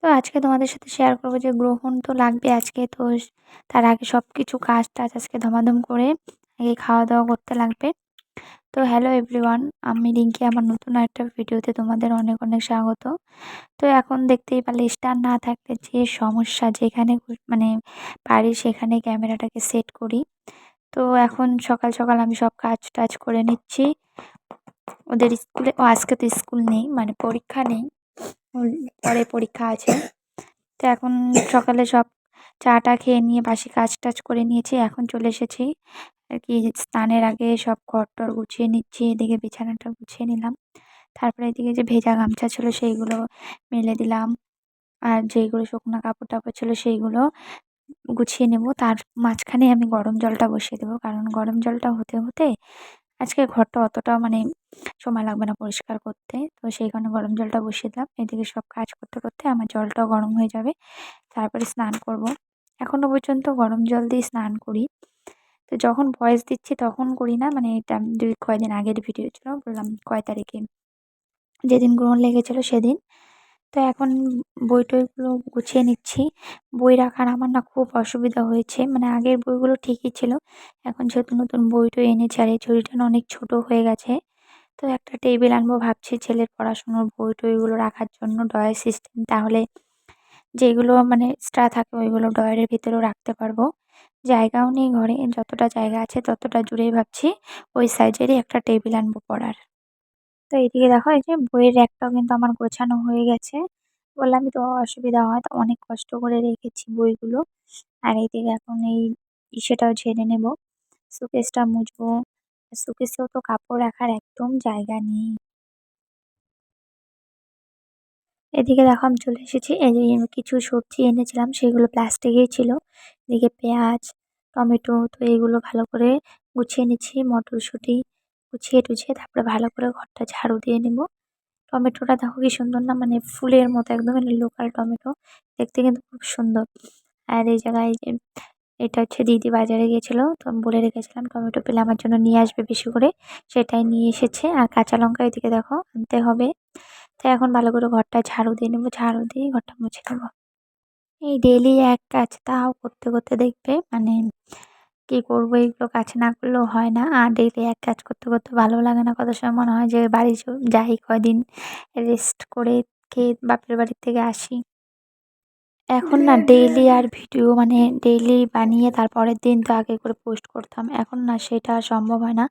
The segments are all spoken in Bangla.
তো আজকে তোমাদের সাথে শেয়ার করব যে গ্রহণ তো লাগবে আজকে তো তার আগে সবকিছু কাজ-টাজ আজকে ধমাধম করে আগে খাওয়া-দাওয়া করতে লাগবে। তো হ্যালো এভরিওয়ান, আমি রিঙ্কি আমার নতুন আরেকটা ভিডিওতে তোমাদের অনেক, অনেক স্বাগত। তো এখন দেখতেই পারলে স্ট্যান্ড না থাকলে যে সমস্যা যেখানে মানে পারি সেখানে ক্যামেরাটাকে সেট করি। তো এখন সকাল, সকাল আমি সব কাজ-টাজ করে নিচ্ছি। ওদের স্কুলে আজকে তো স্কুল নেই মানে পরীক্ষা নেই। পরে পরীক্ষা আছে। তো এখন সকালে সব চা-টা খেয়ে নিয়ে বাসি কাজ-টাজ করে নিয়েছি। এখন চলে এসেছি আরকি স্নানের আগে সব ঘর-টর গুছিয়ে নিচ্ছি। এদিকে বিছানাটা গুছিয়ে নিলাম। তারপরে এদিকে যে ভেজা গামছা ছিল সেইগুলো মেলে দিলাম। আর যেইগুলো শুকনো কাপড়-টাপড় ছিল সেইগুলো গুছিয়ে নেব। তার মাঝখানে আমি গরম জলটা বসিয়ে দেবো। কারণ গরম জলটা হতে, হতে আজকে ঘরটা অতটাও মানে সময় লাগবে না পরিষ্কার করতে। তো সেই কারণে গরম জলটা বসিয়ে দিলাম। এদিকে সব কাজ করতে, করতে আমার জলটাও গরম হয়ে যাবে। তারপরে স্নান করব। এখনো পর্যন্ত গরম জল দিয়ে স্নান করি। তো যখন ভয়েস দিচ্ছি তখন করি না। মানে এটা কয়দিন আগের ভিডিও ছিল। বললাম কয় তারিখে, যেদিন গ্রহণ লেগেছিল সেদিন। তো এখন বই-টইগুলো গুছিয়ে নিচ্ছি। বই রাখার আমার না খুব অসুবিধা হয়েছে। মানে আগের বইগুলো ঠিকই ছিল। এখন যেহেতু নতুন বই-টই এনেছি আর এই ঝুড়িটা না অনেক ছোট হয়ে গেছে। তো একটা টেবিল আনবো ভাবছি ছেলের পড়াশোনার বই-টইগুলো রাখার জন্য ড্রয়ার সিস্টেম। তাহলে যেগুলো মানে এক্সট্রা থাকে ওইগুলো ড্রয়ারের ভিতরেও রাখতে পারবো। জায়গাও নেই ঘরে। যতটা জায়গা আছে ততটা জুড়েই ভাবছি ওই সাইজেরই একটা টেবিল আনবো পড়ার। তো এদিকে দেখো এই যে বইয়ের র্যাকটাও কিন্তু আমার গোছানো হয়ে গেছে। বললামই তো অসুবিধা হয়। তো অনেক কষ্ট করে রেখেছি বইগুলো। আর এইদিকে এখন এই ইসেটাও ঝেড়ে নেব। শোকেসটা মুছবো। শোকেসেও তো কাপড় রাখার একদম জায়গা নেই। এদিকে দেখো আমি চলে এসেছি। এই যে কিছু সবজি এনেছিলাম সেগুলো প্লাস্টিকেই ছিল। এদিকে পেঁয়াজ, টমেটো তো এগুলো ভালো করে গুছিয়ে নিচ্ছি। মটরশুঁটি গুছিয়ে-টুছিয়ে তারপরে ভালো করে ঘরটা ঝাড়ু দিয়ে নিব। টমেটোটা দেখো কি সুন্দর না মানে ফুলের মতো একদম লোকাল টমেটো। দেখতে কিন্তু খুব সুন্দর। আর এই জায়গায় এই যে এটা হচ্ছে দিদি বাজারে গিয়েছিল। তো আমি বলে রেখেছিলাম টমেটো পেলে আমার জন্য নিয়ে আসবে বেশি করে। সেটাই নিয়ে এসেছে। আর কাঁচা লঙ্কা এদিকে দেখো আনতে হবে। তো এখন ভালো করে ঘরটা ঝাড়ু দিয়ে নেব। ঝাড়ু দিয়ে ঘরটা মুছে নেব। এই ডেইলি এক কাজ তাও করতে, করতে দেখবে মানে কি করব এগুলো কাজ না করলেও হয় না। আর ডেইলি এক কাজ করতে, করতে ভালোও লাগে না। কত সময় মনে হয় যে বাড়ি যাই কয়দিন রেস্ট করে খেয়ে বাপের বাড়ি থেকে আসি। এখন না ডেইলি আর ভিডিও মানে ডেইলি বানিয়ে তারপরের দিন তো আগে করে পোস্ট করতাম। এখন না সেটা আর সম্ভব হয় না।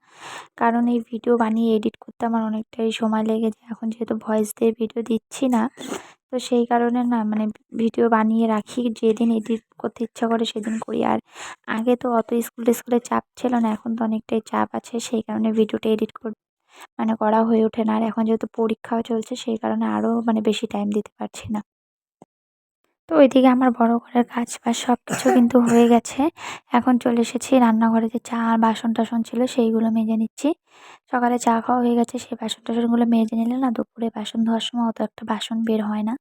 কারণ এই ভিডিও বানিয়ে এডিট করতে আমার অনেকটাই সময় লেগে যায়। এখন যেহেতু ভয়েস দিয়ে ভিডিও দিচ্ছি না, তো সেই কারণে না মানে ভিডিও বানিয়ে রাখি। যেদিন এডিট করতে ইচ্ছা করে সেদিন করি। আর আগে তো অত স্কুলে চাপ ছিল না। এখন তো অনেকটাই চাপ আছে। সেই কারণে ভিডিওটা এডিট মানে করা হয়ে ওঠে না। আর এখন যেহেতু পরীক্ষাও চলছে সেই কারণে আরও মানে বেশি টাইম দিতে পারছি না। তো ওইদিকে আমার বড় ঘরের কাজ-বাজ সবকিছু কিন্তু হয়ে গেছে। এখন চলে এসেছি রান্নাঘরে যে চা আর বাসন-টাসন ছিল সেইগুলো মেজে নিচ্ছি। সকালে চা খাওয়া হয়ে গেছে সেই বাসন-টাসনগুলো মেজে নিলে না দুপুরে বাসন ধোয়ার সময় অত একটা বাসন বের হয় না।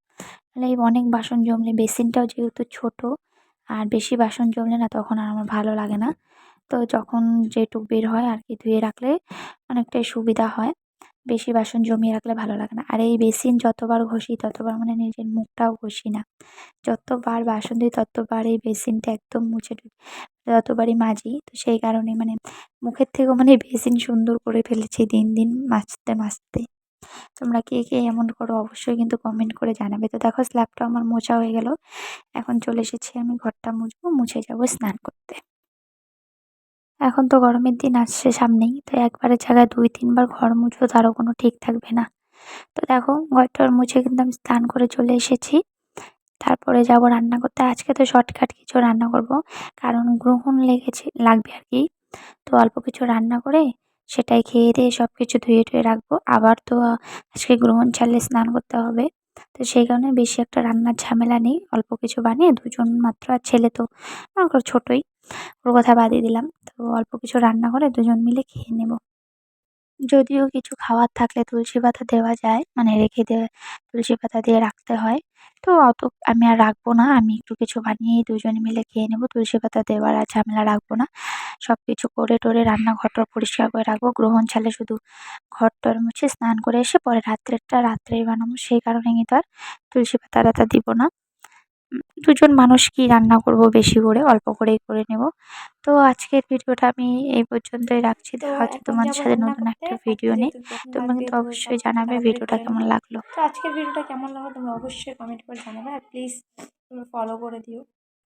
মানে এই অনেক বাসন জমলে বেসিনটাও যেহেতু ছোট আর বেশি বাসন জমলে না তখন আর আমার ভালো লাগে না। তো যখন যেটুক বের হয় আরকি ধুয়ে রাখলে অনেকটাই সুবিধা হয়। বেশি বাসন জমিয়ে রাখলে ভালো লাগে না। আর এই বেসিন যতবার ঘষি ততবার মানে নিজের মুখটাও ঘষি না। যতবার বাসন ধুই ততবার এই বেসিনটা একদম মুছে যতবারই মাজি। তো সেই কারণে মানে মুখের থেকেও মানে বেসিন সুন্দর করে ফেলেছি দিন, দিন মাজতে, মাজতে। তোমরা কে, কে এমন করো অবশ্যই কিন্তু কমেন্ট করে জানাবে। তো দেখো স্ল্যাবটাও আমার মোছা হয়ে গেল। এখন চলে এসেছি আমি ঘরটা মুছবো, মুছে যাবো স্নান করতে। এখন তো গরমের দিন আসছে সামনেই। তো একবারের জায়গায় ২-৩ বার ঘর মুছবো তারও কোনো ঠিক থাকবে না। তো দেখো ঘর-টর মুছে কিন্তু আমি স্নান করে চলে এসেছি। তারপরে যাবো রান্না করতে। আজকে তো শর্টকাট কিছু রান্না করব। কারণ গ্রহণ লাগবে আরকি। তো অল্প কিছু রান্না করে সেটাই খেয়ে-দেয়ে সবকিছু ধুয়ে-টুয়ে রাখবো। আবার তো আজকে গ্রহণ ছাড়লে স্নান করতে হবে। তো সেই কারণে বেশি একটা রান্নার ঝামেলা নেই। অল্প কিছু বানিয়ে ২ জন মাত্র আর ছেলে তো মনে করো ছোটই। ওর কথা বাদই দিলাম। তো অল্প কিছু রান্না করে ২ জন মিলে খেয়ে নেব। যদিও কিছু খাওয়ার থাকলে তুলসী পাতা দেওয়া যায়। মানে রেখে দিয়ে তুলসী পাতা দিয়ে রাখতে হয়। তো অত আমি আর রাখবো না। আমি একটু কিছু বানিয়েই ২ জনে মিলে খেয়ে নেব। তুলসী পাতা দেওয়ার আর ঝামেলা রাখবো না। সবকিছু করে-টরে রান্নাঘর-টর পরিষ্কার করে রাখবো। গ্রহণ ছাড়লে শুধু ঘর-টর মুছে স্নান করে এসে পরে রাত্রেরটা রাত্রেই বানাবো। সেই কারণে কিন্তু আর তুলসী পাতা-টাতা দিব না। দুজন মানুষ কি রান্না করব, বেশি করে অল্প করেই করে নেব। তো আজকের ভিডিওটা আমি এই পর্যন্তই রাখছি। তো দেখা হচ্ছে এখন তোমাদের যাবো সাথে রান্না নতুন করতে। একটা আজকে ভিডিও নিয়ে। যেহেতু প্রথম তোমরা থাকবে কিন্তু তো অবশ্যই সবকিছু জানাবে তাড়াতাড়ি ভিডিওটা করে কেমন নেব। লাগলো। তো আজকের ভিডিওটা কেমন লাগলো তোমরা অবশ্যই কমেন্ট করে জানাবে আর প্লিজ তোমরা ফলো করে দিও।